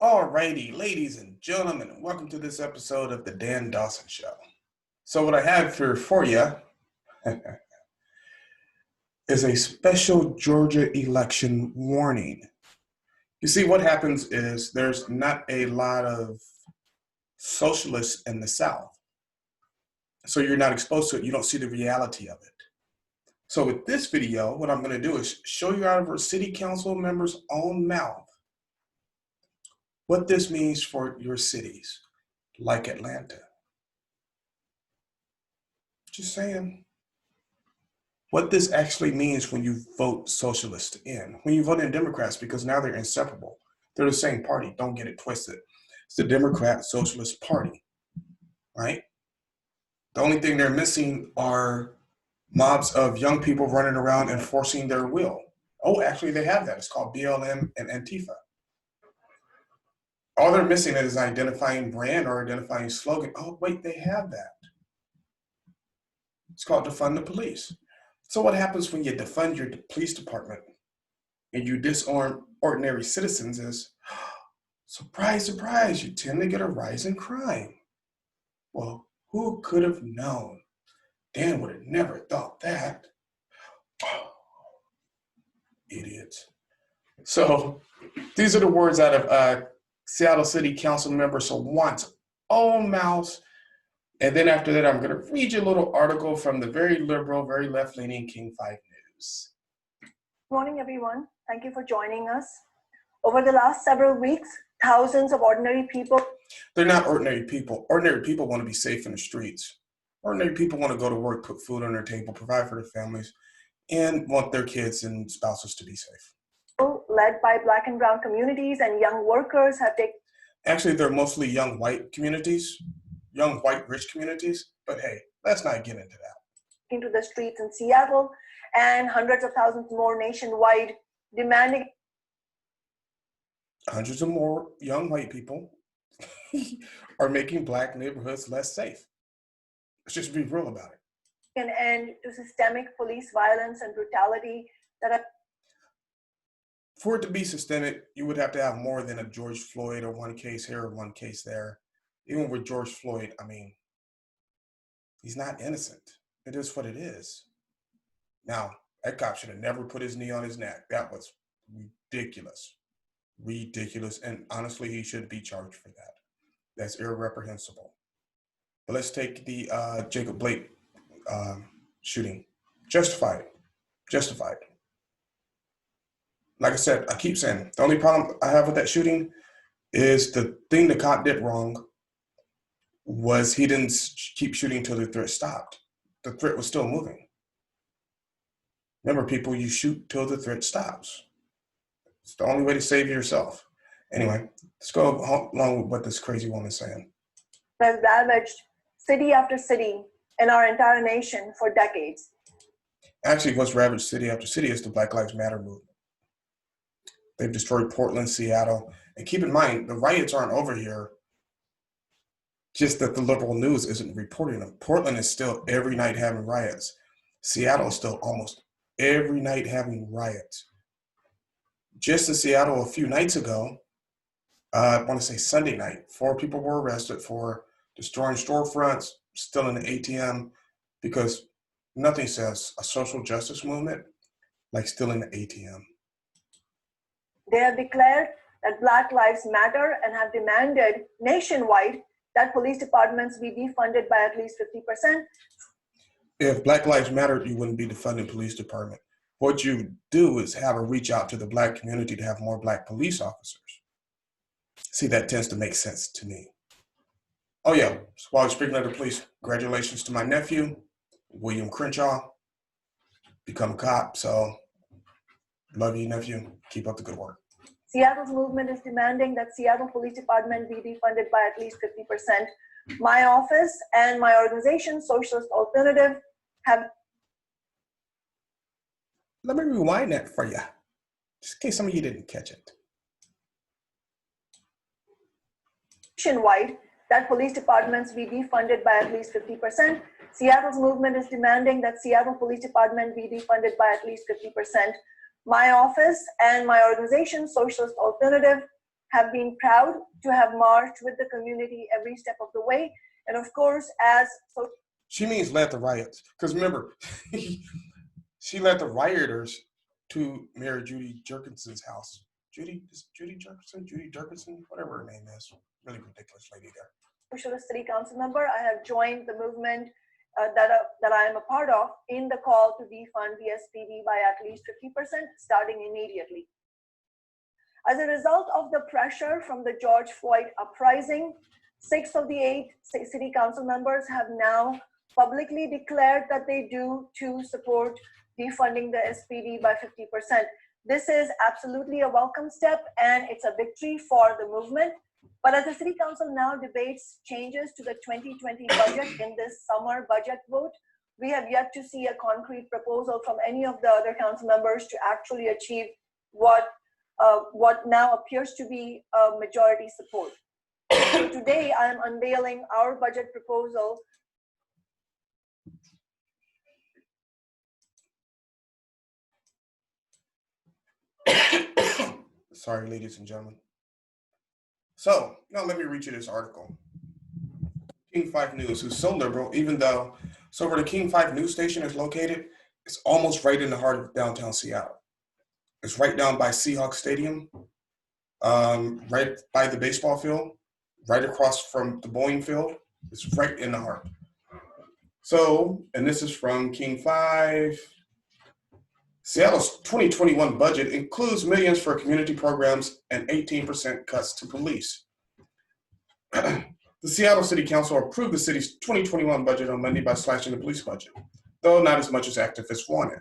Alrighty, ladies and gentlemen, welcome to this episode of the Dan Dawson Show. So what I have here for you is a special Georgia election warning. You see, what happens is there's not a lot of socialists in the South. So you're not exposed to it. You don't see the reality of it. So with this video, what I'm going to do is show you out of our city council members' own mouth what this means for your cities, like Atlanta. Just saying. What this actually means when you vote socialist in, when you vote in Democrats, because now they're inseparable. They're the same party, don't get it twisted. It's the Democrat Socialist Party, right? The only thing they're missing are mobs of young people running around enforcing their will. Oh, actually they have that. It's called BLM and Antifa. All they're missing is identifying brand or identifying slogan. Oh, wait, they have that. It's called defund the police. So what happens when you defund your police department and you disarm ordinary citizens is, surprise, surprise, you tend to get a rise in crime. Well, who could have known? Dan would have never thought that. Idiots. So these are the words out of Seattle City Council member Sawant's own mouth. And then after that, I'm going to read you a little article from the very liberal, very left-leaning King 5 News. Good morning, everyone. Thank you for joining us. Over the last several weeks, thousands of ordinary people. They're not ordinary people. Ordinary people want to be safe in the streets. Ordinary people want to go to work, put food on their table, provide for their families, and want their kids and spouses to be safe. Led by Black and brown communities and young workers have taken. Actually, they're mostly young white communities, young white rich communities, but hey, let's not get into that. Into the streets in Seattle and hundreds of thousands more nationwide demanding. Hundreds of more young white people are making Black neighborhoods less safe. Let's just be real about it. An end to systemic police violence and brutality that are. For it to be systemic, you would have to have more than a George Floyd or one case here or one case there. Even with George Floyd, I mean, he's not innocent. It is what it is. Now, that cop should have never put his knee on his neck. That was ridiculous. Ridiculous. And honestly, he should be charged for that. That's irreprehensible. But let's take the Jacob Blake shooting. Justified. Justified. Like I said, I keep saying, the only problem I have with that shooting is the thing the cop did wrong was he didn't keep shooting until the threat stopped. The threat was still moving. Remember, people, you shoot till the threat stops. It's the only way to save yourself. Anyway, let's go along with what this crazy woman's saying. Has ravaged city after city in our entire nation for decades. Actually, what's ravaged city after city is the Black Lives Matter movement. They've destroyed Portland, Seattle. And keep in mind, the riots aren't over here, just that the liberal news isn't reporting them. Portland is still every night having riots. Seattle is still almost every night having riots. Just in Seattle a few nights ago, I want to say Sunday night, 4 people were arrested for destroying storefronts, stealing the ATM, because nothing says a social justice movement like stealing the ATM. They have declared that Black Lives Matter and have demanded nationwide that police departments be defunded by at least 50%. If Black Lives Matter, you wouldn't be defunding police department. What you do is have a reach out to the Black community to have more Black police officers. See, that tends to make sense to me. Oh yeah, so while speaking of the police, congratulations to my nephew, William Crenshaw, become a cop, so love you, nephew. Keep up the good work. Seattle's movement is demanding that Seattle Police Department be defunded by at least 50%. My office and my organization, Socialist Alternative, have... Let me rewind that for you, just in case some of you didn't catch it. Nationwide, that police departments be defunded by at least 50%. Seattle's movement is demanding that Seattle Police Department be defunded by at least 50%. My office and my organization, Socialist Alternative, have been proud to have marched with the community every step of the way. And of course, as so. She means led the riots. Because remember, she led the rioters to Mayor Judy Jerkinson's house. Judy Jerkinson, whatever her name is. Really ridiculous lady there. Socialist City Council member, I have joined the movement that I am a part of in the call to defund the SPD by at least 50%, starting immediately. As a result of the pressure from the George Floyd uprising, 6 of the 8 city council members have now publicly declared that they do to support defunding the SPD by 50%. This is absolutely a welcome step, and it's a victory for the movement. But as the city council now debates changes to the 2020 budget in this summer budget vote, we have yet to see a concrete proposal from any of the other council members to actually achieve what now appears to be a majority support. So today, I am unveiling our budget proposal. Sorry, ladies and gentlemen. So, now let me read you this article. King 5 News, who's so liberal, even though, so where the King 5 news station is located, it's almost right in the heart of downtown Seattle. It's right down by Seahawks Stadium, right by the baseball field, right across from the Boeing field. It's right in the heart. So, and this is from King 5. Seattle's 2021 budget includes millions for community programs and 18% cuts to police. The Seattle City Council approved the city's 2021 budget on Monday by slashing the police budget, though not as much as activists wanted.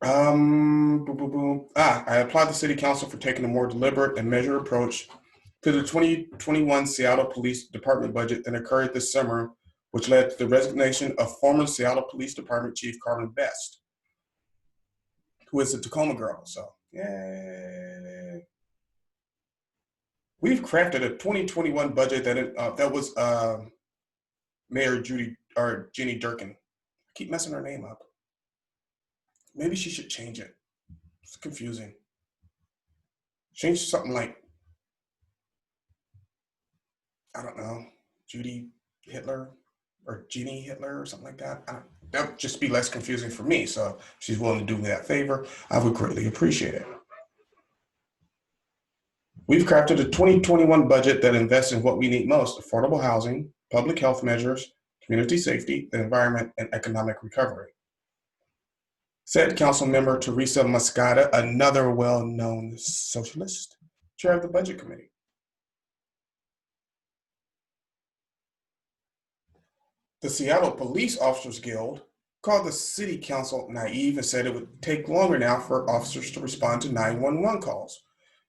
I applaud the City Council for taking a more deliberate and measured approach to the 2021 Seattle Police Department budget than occurred this summer, which led to the resignation of former Seattle Police Department Chief Carmen Best, who is a Tacoma girl. So, yay. We've crafted a 2021 budget that was Mayor Jenny Durkin. I keep messing her name up. Maybe she should change it. It's confusing. Change something like, I don't know, Judy Hitler or Jeannie Hitler or something like that. That would just be less confusing for me. So if she's willing to do me that favor, I would greatly appreciate it. We've crafted a 2021 budget that invests in what we need most: affordable housing, public health measures, community safety, the environment, and economic recovery. Said Council Member Teresa Moscata, another well-known socialist, chair of the Budget Committee. The Seattle Police Officers Guild called the City Council naive and said it would take longer now for officers to respond to 911 calls.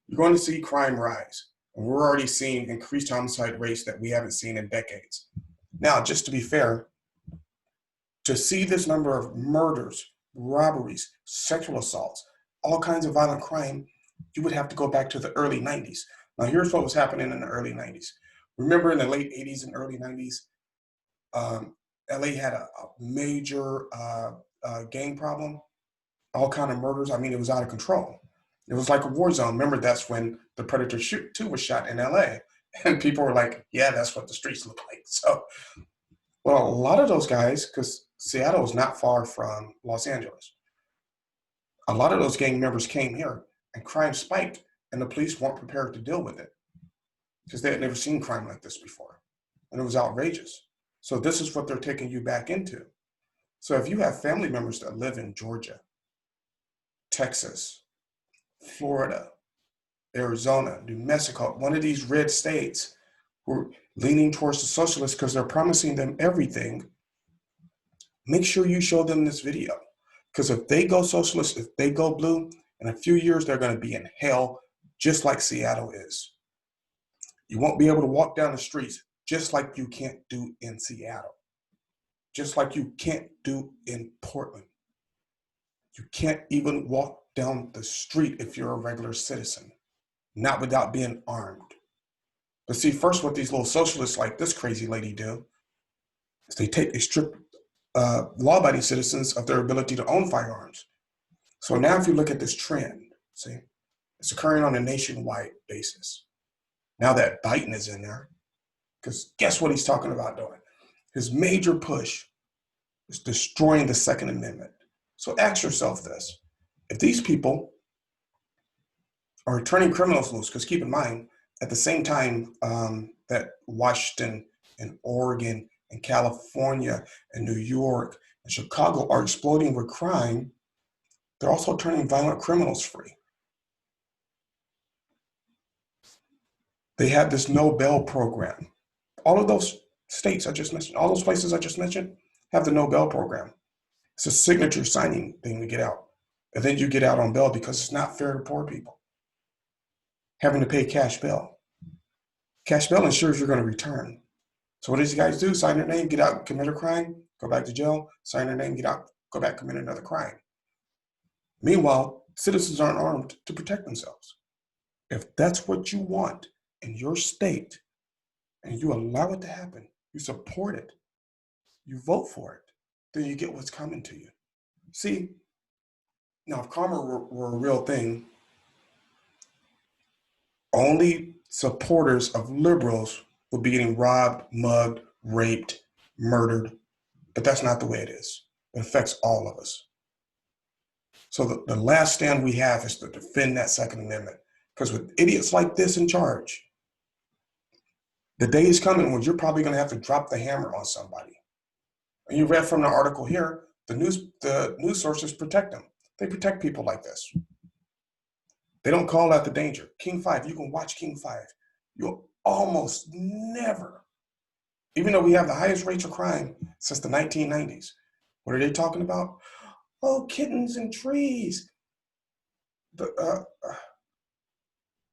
You're going to see crime rise, and we're already seeing increased homicide rates that we haven't seen in decades. Now, just to be fair, to see this number of murders, robberies, sexual assaults, all kinds of violent crime, you would have to go back to the early 90s. Now, here's what was happening in the early 90s. Remember in the late 80s and early 90s, LA had a major gang problem, all kind of murders. I mean, it was out of control. It was like a war zone. Remember, that's when the Predator 2 was shot in LA. And people were like, yeah, that's what the streets look like. So, well, a lot of those guys, because Seattle is not far from Los Angeles, a lot of those gang members came here and crime spiked, and the police weren't prepared to deal with it because they had never seen crime like this before. And it was outrageous. So this is what they're taking you back into. So if you have family members that live in Georgia, Texas, Florida, Arizona, New Mexico, one of these red states who are leaning towards the socialists because they're promising them everything, make sure you show them this video. Because if they go socialist, if they go blue, in a few years, they're going to be in hell, just like Seattle is. You won't be able to walk down the streets, just like you can't do in Seattle, just like you can't do in Portland. You can't even walk down the street if you're a regular citizen, not without being armed. But see, first what these little socialists like this crazy lady do is they strip law-abiding citizens of their ability to own firearms. So now if you look at this trend, see, it's occurring on a nationwide basis. Now that Biden is in there, because guess what he's talking about doing? His major push is destroying the Second Amendment. So ask yourself this. If these people are turning criminals loose, because keep in mind, at the same time that Washington and Oregon and California and New York and Chicago are exploding with crime, they're also turning violent criminals free. They have this no bail program. All of those states I just mentioned, all those places I just mentioned, have the no bail program. It's a signature signing thing to get out. And then you get out on bail because it's not fair to poor people having to pay cash bail. Cash bail ensures you're going to return. So what do these guys do? Sign their name, get out, commit a crime, go back to jail, sign their name, get out, go back, commit another crime. Meanwhile, citizens aren't armed to protect themselves. If that's what you want in your state and you allow it to happen, you support it, you vote for it, then you get what's coming to you. See, now if karma were a real thing, only supporters of liberals would be getting robbed, mugged, raped, murdered, but that's not the way it is. It affects all of us. So the last stand we have is to defend that Second Amendment, because with idiots like this in charge, the day is coming when you're probably going to have to drop the hammer on somebody. And you read from the article here, the news sources protect them. They protect people like this. They don't call out the danger. King 5, you can watch King 5. You'll almost never, even though we have the highest rates of crime since the 1990s, what are they talking about? Oh, kittens and trees.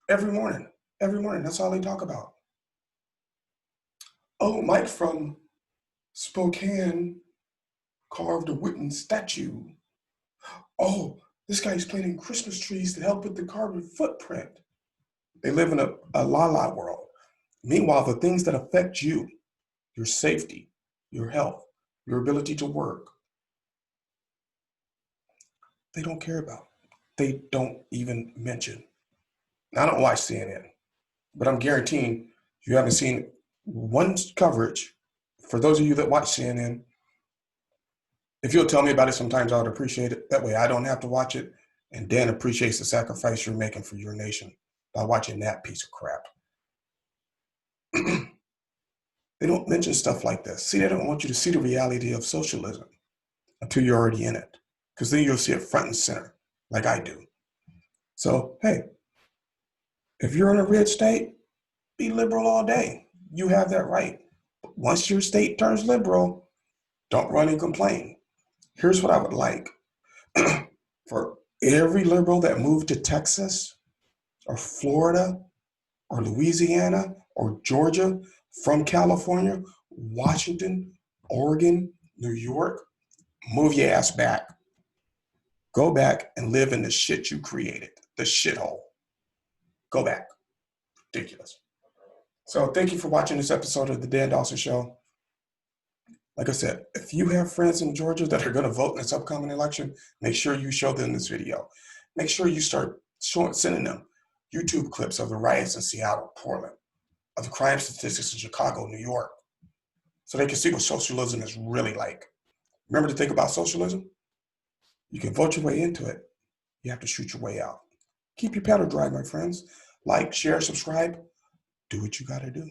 Every morning, that's all they talk about. Oh, Mike from Spokane carved a wooden statue. Oh, this guy's planting Christmas trees to help with the carbon footprint. They live in a la-la world. Meanwhile, the things that affect you, your safety, your health, your ability to work, they don't care about. They don't even mention. Now, I don't watch CNN, but I'm guaranteeing you haven't seen one coverage. For those of you that watch CNN, if you'll tell me about it, sometimes I would appreciate it. That way I don't have to watch it. And Dan appreciates the sacrifice you're making for your nation by watching that piece of crap. They don't mention stuff like this. See, they don't want you to see the reality of socialism until you're already in it, because then you'll see it front and center, like I do. So, hey, if you're in a red state, be liberal all day. You have that right. But once your state turns liberal, don't run and complain. Here's what I would like. For every liberal that moved to Texas or Florida or Louisiana or Georgia from California, Washington, Oregon, New York, move your ass back. Go back and live in the shit you created, the shithole. Go back. Ridiculous. So thank you for watching this episode of the Dan Dawson Show. Like I said, if you have friends in Georgia that are going to vote in this upcoming election, make sure you show them this video. Make sure you start sending them YouTube clips of the riots in Seattle, Portland, of the crime statistics in Chicago, New York, so they can see what socialism is really like. Remember the thing about socialism? You can vote your way into it. You have to shoot your way out. Keep your powder dry, my friends. Like, share, subscribe. Do what you got to do.